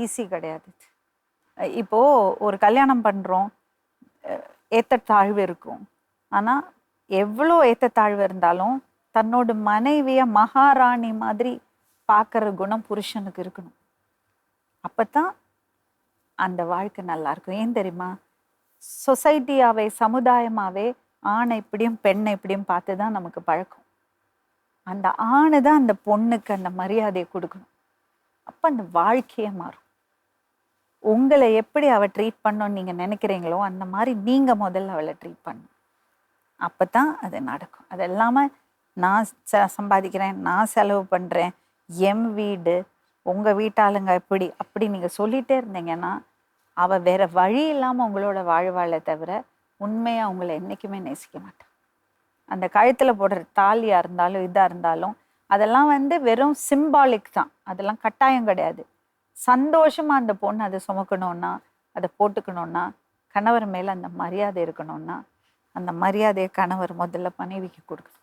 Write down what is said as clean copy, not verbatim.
Easy கிடையாது. இப்போ ஒரு கல்யாணம் பண்ணுறோம், ஏற்றத்தாழ்வு இருக்கும். ஆனால் எவ்வளோ ஏற்றத்தாழ்வு இருந்தாலும் தன்னோட மனைவியை மகாராணி மாதிரி பார்க்குற குணம் புருஷனுக்கு இருக்கணும். அப்போ தான் அந்த வாழ்க்கை நல்லா இருக்கும். ஏன் தெரியுமா? சொசைட்டியாவே சமுதாயமாகவே ஆணை இப்படியும் பெண்ணை இப்படியும் பார்த்து தான் நமக்கு பழக்கம். அந்த ஆணு தான் அந்த பொண்ணுக்கு அந்த மரியாதையை கொடுக்கணும். அப்போ அந்த வாழ்க்கையே மாறும். உங்களை எப்படி அவள் ட்ரீட் பண்ணணும்னு நீங்கள் நினைக்கிறீங்களோ அந்த மாதிரி நீங்கள் முதல்ல அவளை ட்ரீட் பண்ணணும். அப்போ தான் அது நடக்கும். அது இல்லாமல் நான் சம்பாதிக்கிறேன், நான் செலவு பண்ணுறேன், என் வீடு, உங்கள் வீட்டாளுங்க எப்படி அப்படி நீங்கள் சொல்லிகிட்டே இருந்தீங்கன்னா அவள் வேறு வழி இல்லாமல் உங்களோட வாழ்வாளை தவிர உண்மையாக உங்களை என்றைக்குமே நேசிக்க மாட்டான். அந்த கழுத்தில் போடுற தாலியாக இருந்தாலும் இதாக இருந்தாலும் அதெல்லாம் வெறும் சிம்பாலிக் தான். அதெல்லாம் கட்டாயம் கிடையாது. சந்தோஷமாக அந்த பொண்ணு அதை சுமக்கணும்னா, அதை போட்டுக்கணும்னா, கணவர் மேலே அந்த மரியாதை இருக்கணும்னா, அந்த மரியாதையை கணவர் முதல்ல மனைவிக்கு கொடுக்கணும்.